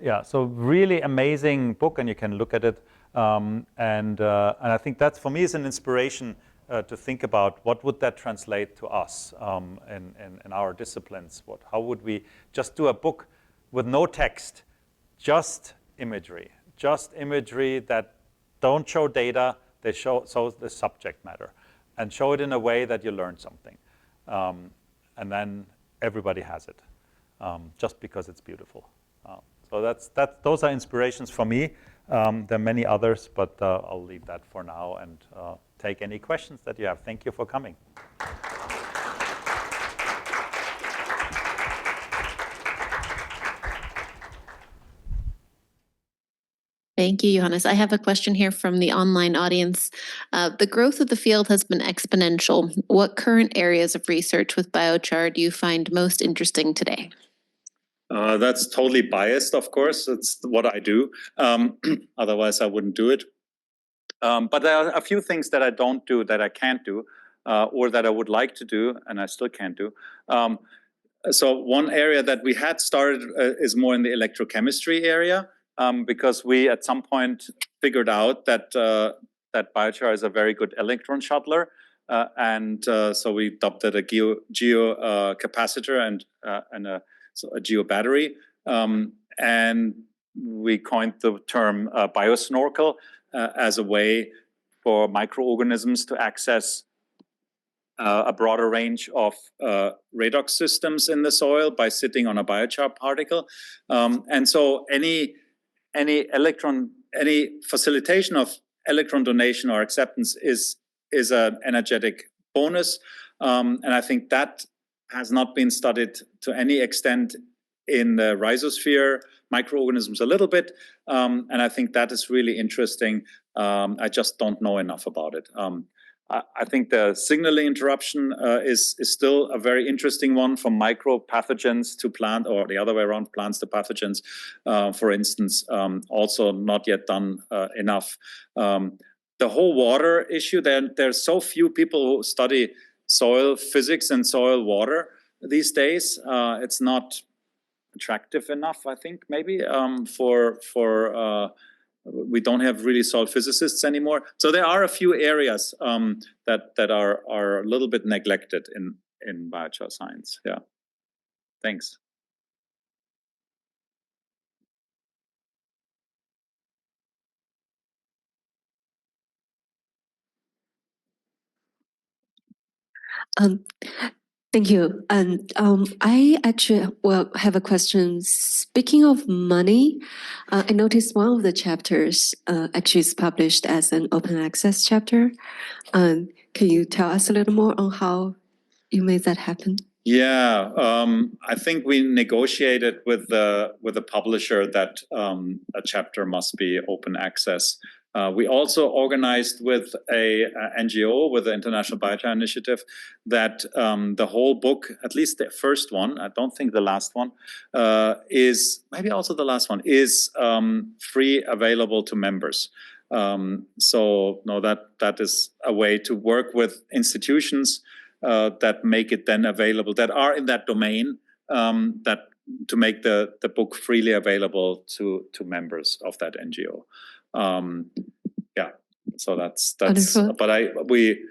[SPEAKER 1] Yeah, so really amazing book, and you can look at it. And I think that for me is an inspiration to think about what would that translate to us in our disciplines. How would we just do a book with no text, just imagery that don't show data, they show the subject matter, and show it in a way that you learn something, and then everybody has it, just because it's beautiful. So those are inspirations for me. There are many others, but I'll leave that for now and take any questions that you have. Thank you for coming.
[SPEAKER 3] Thank you, Johannes. I have a question here from the online audience. The growth of the field has been exponential. What current areas of research with biochar do you find most interesting today?
[SPEAKER 1] That's totally biased, of course. It's what I do. Otherwise, I wouldn't do it. But there are a few things that I don't do that I can't do, or that I would like to do, and I still can't do. So one area that we had started is more in the electrochemistry area, because we at some point figured out that biochar is a very good electron shuttler, and so we adopted a geo capacitor and a geo battery, and we coined the term biosnorkel as a way for microorganisms to access a broader range of redox systems in the soil by sitting on a biochar particle, and so any facilitation of electron donation or acceptance is an energetic bonus, and I think that has not been studied to any extent in the rhizosphere, microorganisms a little bit, and I think that is really interesting. I just don't know enough about it. I think the signaling interruption is still a very interesting one, from micropathogens to plant, or the other way around, plants to pathogens, for instance, also not yet done enough. The whole water issue, there's so few people who study soil physics and soil water these days. It's not attractive enough, I think, maybe, we don't have really soil physicists anymore. So there are a few areas that are a little bit neglected in biochar science. Yeah. Thanks.
[SPEAKER 4] Um, Thank you. And I actually have a question. Speaking of money, I noticed one of the chapters actually is published as an open access chapter. Can you tell us a little more on how you made that happen?
[SPEAKER 1] Yeah, I think we negotiated with the publisher that a chapter must be open access. We also organized with a NGO, with the International Biochar Initiative, that the whole book, at least the first one, I don't think the last one, is, maybe also the last one, is free, available to members. So no, that is a way to work with institutions that make it then available, that are in that domain, that to make the book freely available to members of that NGO. Yeah, so that's.
[SPEAKER 4] Wonderful.
[SPEAKER 1] But we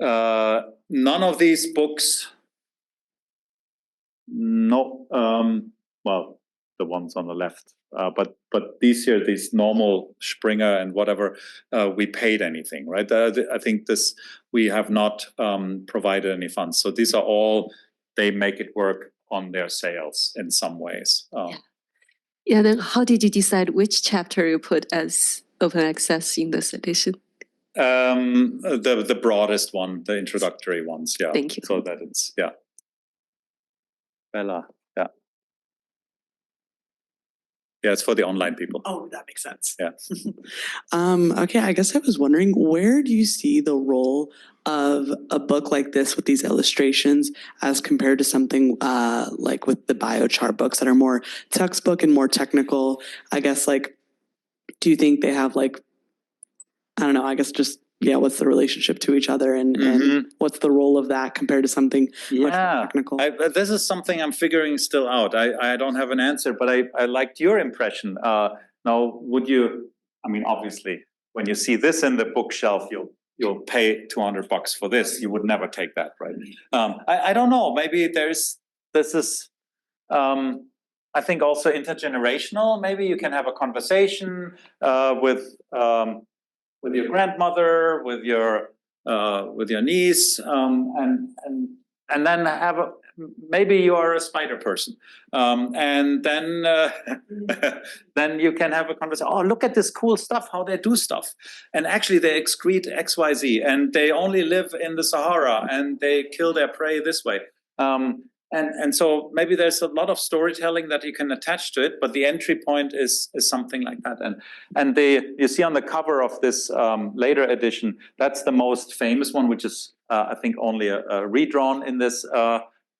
[SPEAKER 1] none of these books. No, well, the ones on the left. But these here, these normal Springer and whatever, we paid anything, right? I think this, we have not provided any funds. So these are all, they make it work on their sales in some ways.
[SPEAKER 4] Yeah, then how did you decide which chapter you put as open access in this edition?
[SPEAKER 1] The broadest one, the introductory ones, yeah.
[SPEAKER 4] Thank you.
[SPEAKER 1] So that it's, yeah. Bella, yeah. Yeah, it's for the online people.
[SPEAKER 5] Oh, that makes sense.
[SPEAKER 1] Yeah.
[SPEAKER 5] Okay, I guess I was wondering, where do you see the role of a book like this with these illustrations as compared to something like with the biochar books that are more textbook and more technical? I guess, like, do you think they have, like, I don't know, I guess just, yeah, what's the relationship to each other, and what's the role of that compared to something much more technical?
[SPEAKER 1] This is something I'm figuring still out. I don't have an answer, but I liked your impression. Now, would you, I mean, obviously, when you see this in the bookshelf, you'll pay $200 for this. You would never take that, right? I don't know. Maybe this is, I think, also intergenerational. Maybe you can have a conversation with your grandmother, with your niece, and then have a, maybe you are a spider person, and then then you can have a conversation. Oh, look at this cool stuff! How they do stuff, and actually they excrete XYZ, and they only live in the Sahara, and they kill their prey this way. And so maybe there's a lot of storytelling that you can attach to it, but the entry point is something like that. And you see on the cover of this later edition, that's the most famous one, which is I think only a redrawn in this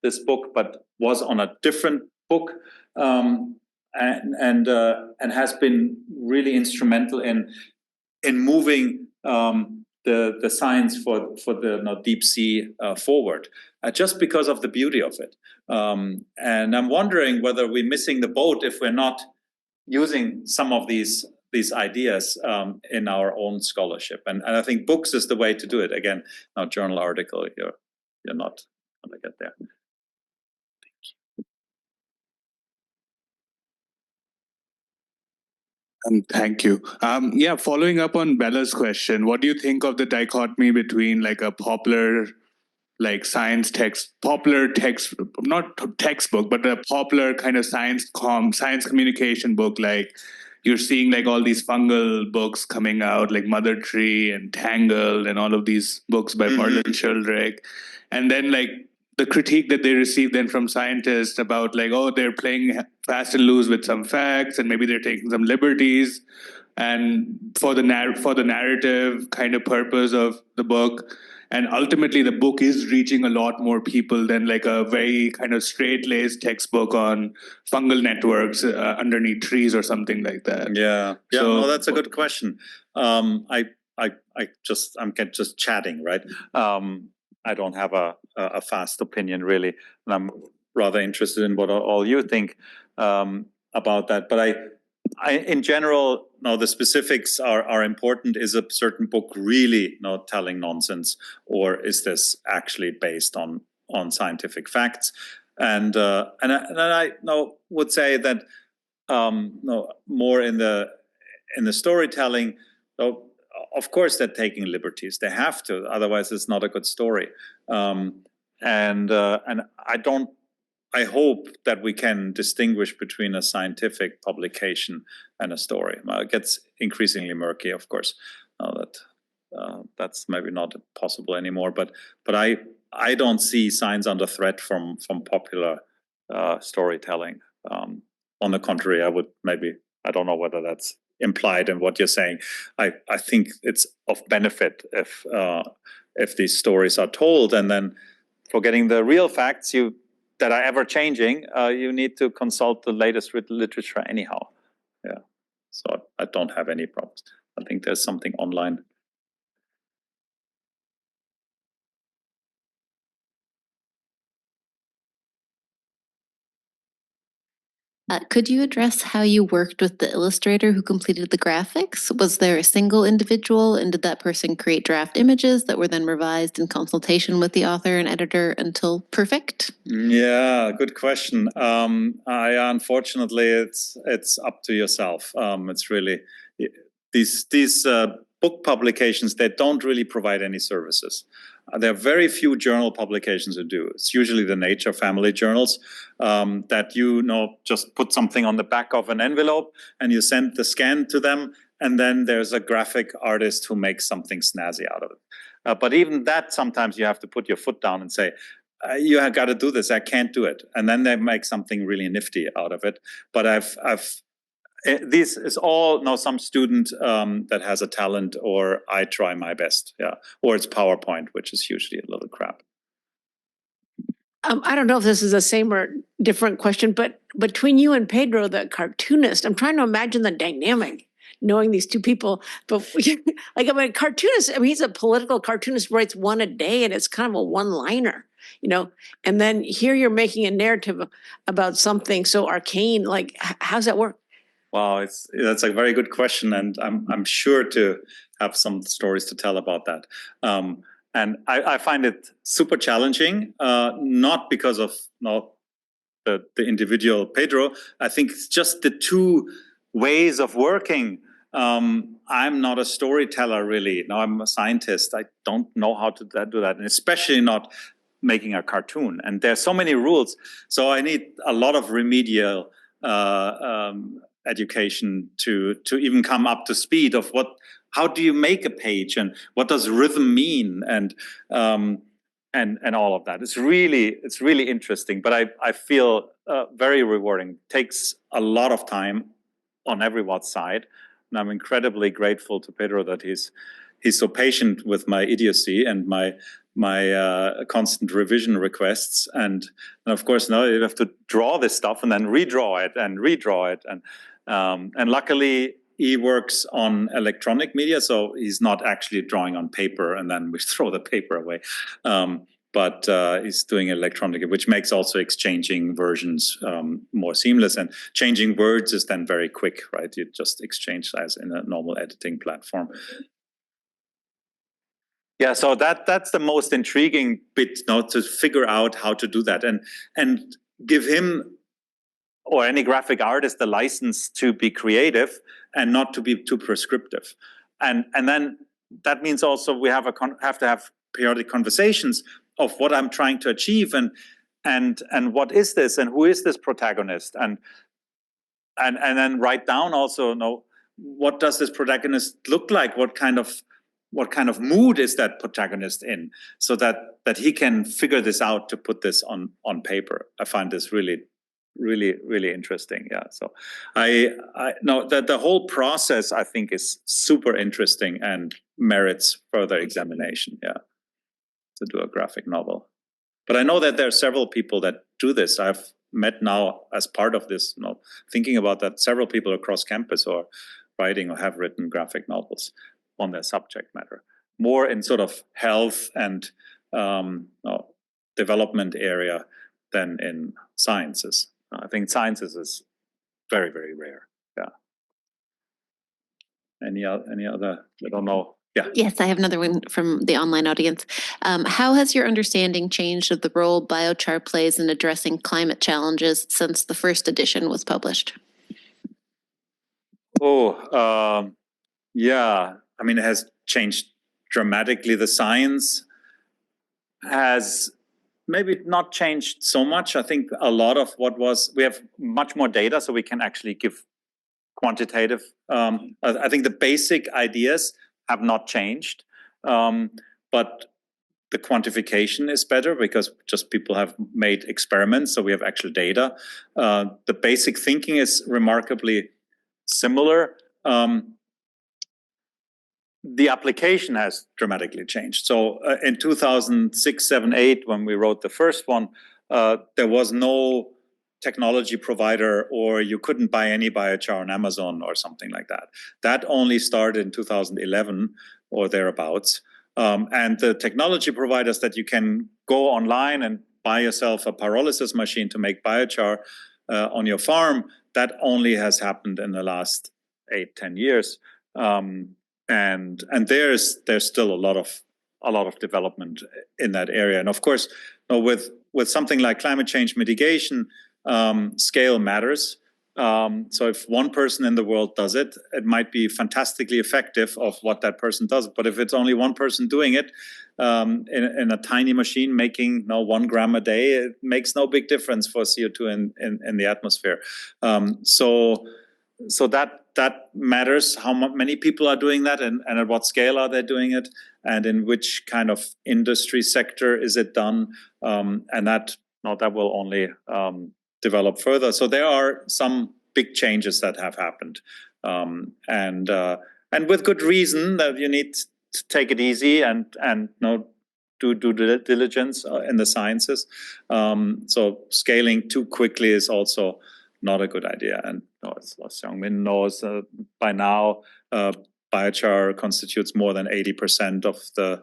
[SPEAKER 1] this book, but was on a different book, and has been really instrumental in moving the science for the deep sea forward, just because of the beauty of it. And I'm wondering whether we're missing the boat if we're not using some of these ideas in our own scholarship. And I think books is the way to do it. Again, now journal article, you're not going to get there.
[SPEAKER 6] Thank you. Yeah, following up on Bella's question, what do you think of the dichotomy between like a popular, like science text, not textbook, but a popular kind of science communication book? Like you're seeing like all these fungal books coming out, like Mother Tree and Tangled and all of these books by Merlin Sheldrake. And then like the critique that they receive then from scientists about like, oh, they're playing fast and loose with some facts, and maybe they're taking some liberties, and for the narrative kind of purpose of the book. And ultimately, the book is reaching a lot more people than like a very kind of straight-laced textbook on fungal networks underneath trees or something like that.
[SPEAKER 1] Yeah. So, no, that's a good question. I'm just chatting, right? I don't have a fast opinion really, and I'm rather interested in what all you think about that. But I in general, no, the specifics are important. Is a certain book really not telling nonsense, or is this actually based on on scientific facts, and I would say that more in the storytelling. So of course they're taking liberties. They have to, otherwise it's not a good story. And I hope that we can distinguish between a scientific publication and a story. Well, it gets increasingly murky, of course. That's maybe not possible anymore. But I don't see science under threat from popular storytelling. On the contrary, I don't know whether that's implied in what you're saying. I think it's of benefit if these stories are told, and then for getting the real facts that are ever changing, you need to consult the latest literature anyhow. Yeah, so I don't have any problems. I think there's something online.
[SPEAKER 3] Could you address how you worked with the illustrator who completed the graphics? Was there a single individual, and did that person create draft images that were then revised in consultation with the author and editor until perfect?
[SPEAKER 1] Yeah, good question. Unfortunately, it's up to yourself. It's really these book publications, they don't really provide any services. There are very few journal publications that do. It's usually the Nature family journals that just put something on the back of an envelope and you send the scan to them, and then there's a graphic artist who makes something snazzy out of it. But even that, sometimes you have to put your foot down and say, you have got to do this. I can't do it, and then they make something really nifty out of it. But this is all some student that has a talent, or I try my best, or it's PowerPoint, which is usually a little crap.
[SPEAKER 7] I don't know if this is the same or different question, but between you and Pedro, the cartoonist, I'm trying to imagine the dynamic, knowing these two people. But cartoonist, he's a political cartoonist, writes one a day, and it's kind of a one-liner, and then here you're making a narrative about something so arcane. Like, how's that work?
[SPEAKER 1] Wow, that's a very good question, and I'm sure to have some stories to tell about that. And I find it super challenging, not because of the individual Pedro. I think it's just the two ways of working. I'm not a storyteller, really. No, I'm a scientist. I don't know how to do that, and especially not making a cartoon. And there's so many rules, so I need a lot of remedial education to even come up to speed of how do you make a page, and what does rhythm mean, and all of that. It's really interesting, but I feel very rewarding. It takes a lot of time on everyone's side, and I'm incredibly grateful to Pedro that he's so patient with my idiocy and my constant revision requests, and of course now you have to draw this stuff and then redraw it, and luckily he works on electronic media, so he's not actually drawing on paper and then we throw the paper away, but he's doing electronic, which makes also exchanging versions more seamless, and changing words is then very quick, right? You just exchange as in a normal editing platform. Yeah, so that's the most intriguing bit, to figure out how to do that, and give him or any graphic artist the license to be creative and not to be too prescriptive, and then that means also we have to have periodic conversations of what I'm trying to achieve, and what is this, and who is this protagonist, and then write down also what does this protagonist look like, what kind of mood is that protagonist in, so that he can figure this out to put this on paper. I find this really interesting. Yeah, so I know that the whole process, I think, is super interesting and merits further examination. Yeah, to do a graphic novel. But I know that there are several people that do this. I've met now as part of this, thinking about that, several people across campus who are writing or have written graphic novels on their subject matter, more in sort of health and development area than in sciences. I think sciences is very, very rare. Yeah. Any other? I don't know.
[SPEAKER 3] Yes, I have another one from the online audience. How has your understanding changed of the role biochar plays in addressing climate challenges since the first edition was published?
[SPEAKER 1] Yeah, I mean, it has changed dramatically. The science has maybe not changed so much. I think a lot of we have much more data, so we can actually give quantitative. I think the basic ideas have not changed, but the quantification is better because just people have made experiments, so we have actual data. The basic thinking is remarkably similar. The application has dramatically changed. So in 2006, 7, 8, when we wrote the first one, there was no technology provider, or you couldn't buy any biochar on Amazon or something like that. That only started in 2011 or thereabouts. And the technology providers that you can go online and buy yourself a pyrolysis machine to make biochar on your farm, that only has happened in the last 8, 10 years. And there's still a lot of development in that area. And of course, with something like climate change mitigation, scale matters. So if one person in the world does it, it might be fantastically effective of what that person does. But if it's only one person doing it in a tiny machine making 1 gram a day, it makes no big difference for CO2 in the atmosphere. So that matters, how many people are doing that, and at what scale are they doing it, and in which kind of industry sector is it done, and that will only develop further. So there are some big changes that have happened, and with good reason, that you need to take it easy and do due diligence in the sciences. So scaling too quickly is also not a good idea. And as Young-Min knows by now, biochar constitutes more than 80% of the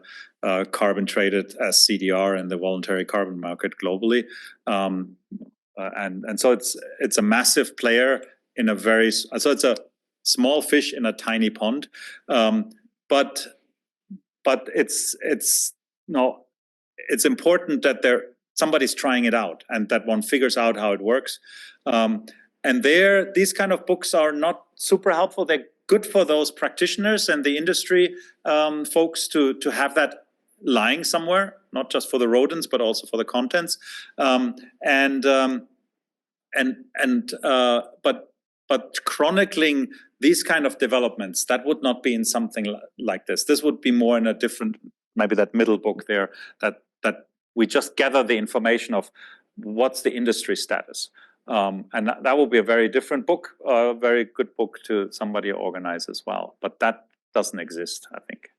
[SPEAKER 1] carbon traded as CDR in the voluntary carbon market globally. And so it's a massive player in so it's a small fish in a tiny pond. But it's important that somebody's trying it out and that one figures out how it works. And these kind of books are not super helpful. They're good for those practitioners and the industry folks to have that lying somewhere, not just for the rodents, but also for the contents. But chronicling these kind of developments, that would not be in something like this. This would be more in a different, maybe that middle book there, that we just gather the information of what's the industry status. And that will be a very different book, a very good book to somebody organize as well. But that doesn't exist, I think.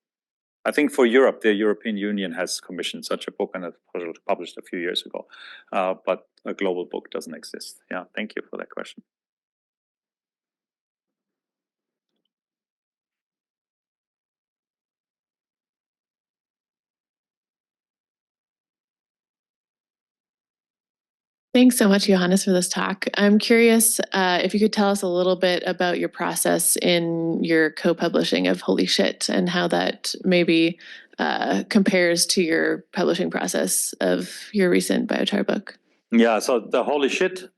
[SPEAKER 1] I think for Europe, the European Union has commissioned such a book and it was published a few years ago. But a global book doesn't exist. Yeah, thank you for that question.
[SPEAKER 8] Thanks so much, Johannes, for this talk. I'm curious if you could tell us a little bit about your process in your co-publishing of Holy Shit and how that maybe compares to your publishing process of your recent biochar book.
[SPEAKER 1] Yeah, so the Holy Shit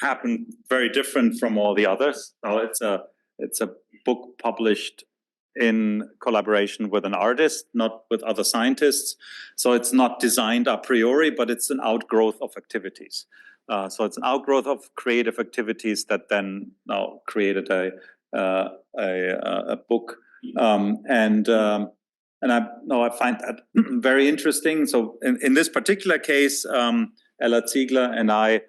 [SPEAKER 1] happened very different from all the others. So it's a book published in collaboration with an artist, not with other scientists. So it's not designed a priori, but it's an outgrowth of activities. So it's an outgrowth of creative activities that then now created a book. And I find that very interesting. So in this particular case, Ella Ziegler and I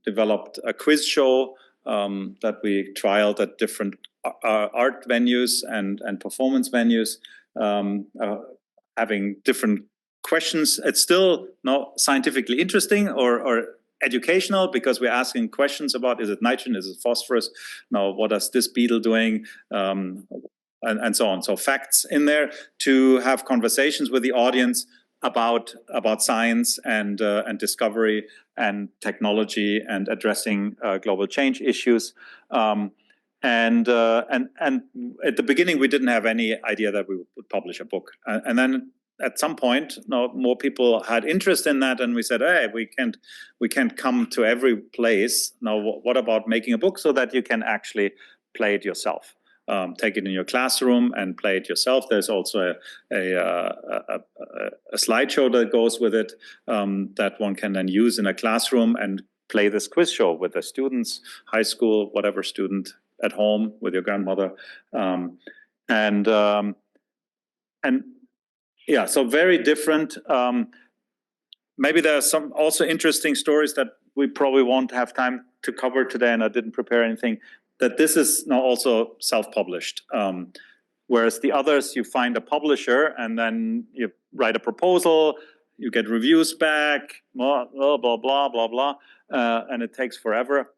[SPEAKER 1] developed a quiz show that we trialed at different art venues and performance venues, having different questions. It's still not scientifically interesting or educational because we're asking questions about, is it nitrogen, is it phosphorus? Now, what is this beetle doing? And so on. So facts in there to have conversations with the audience about science and discovery and technology and addressing global change issues. And at the beginning, we didn't have any idea that we would publish a book. And then at some point, more people had interest in that, and we said, "Hey, we can't come to every place. Now, what about making a book so that you can actually play it yourself? Take it in your classroom and play it yourself." There's also a slideshow that goes with it that one can then use in a classroom and play this quiz show with the students, high school, whatever student, at home with your grandmother, and yeah, so very different. Maybe there are some also interesting stories that we probably won't have time to cover today, and I didn't prepare anything. That this is now also self-published, whereas the others, you find a publisher and then you write a proposal, you get reviews back, blah blah blah blah blah, and it takes forever.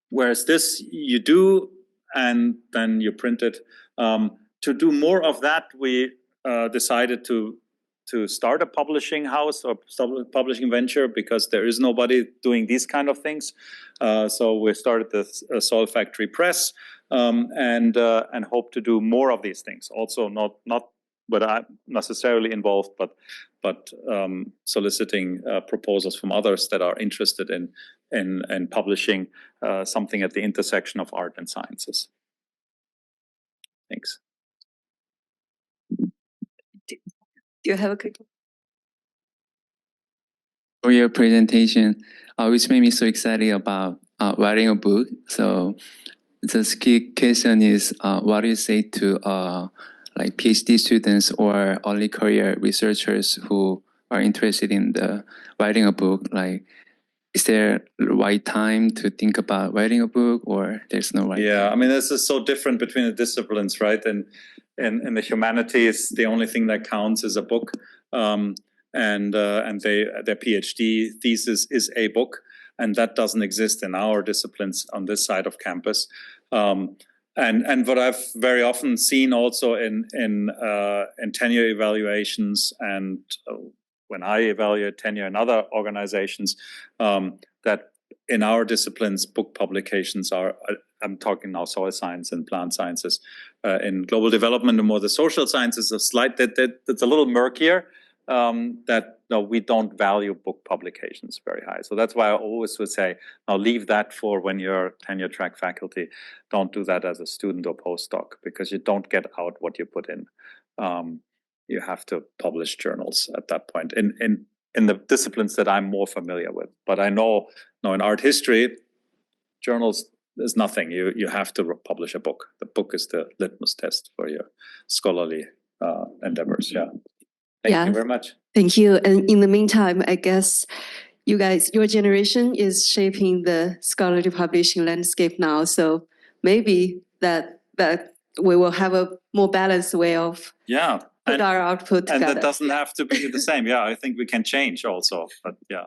[SPEAKER 1] Whereas this you do, and then you print it. To do more of that, we decided to start a publishing house or publishing venture, because there is nobody doing these kind of things. So we started the Soul Factory Press, and hope to do more of these things. Also, not but I'm necessarily involved, but soliciting proposals from others that are interested in publishing something at the intersection of art and sciences. Thanks.
[SPEAKER 4] Do you have a quick?
[SPEAKER 9] For your presentation, which made me so excited about writing a book. So the key question is, what do you say to like PhD students or early career researchers who are interested in writing a book? Like, is there the right time to think about writing a book, or there's no right
[SPEAKER 1] Yeah,
[SPEAKER 9] time?
[SPEAKER 1] I mean, this is so different between the disciplines, right? And in the humanities, the only thing that counts is a book, and their PhD thesis is a book, and that doesn't exist in our disciplines on this side of campus. And what I've very often seen also in tenure evaluations, and when I evaluate tenure in other organizations, that in our disciplines, book publications are, I'm talking now soil science and plant sciences. In global development and more the social sciences, that's a little murkier, that no, we don't value book publications very high. So that's why I always would say, now leave that for when you're tenure track faculty. Don't do that as a student or postdoc, because you don't get out what you put in. You have to publish journals at that point in the disciplines that I'm more familiar with. But I know in art history, journals, there's nothing. You have to publish a book. The book is the litmus test for your scholarly endeavors. Yeah. Thank you very much.
[SPEAKER 4] Thank you. And in the meantime, I guess you guys, your generation is shaping the scholarly publishing landscape now. So maybe that we will have a more balanced way of put our output together.
[SPEAKER 1] And that doesn't have to be the same. Yeah, I think we can change also. But yeah.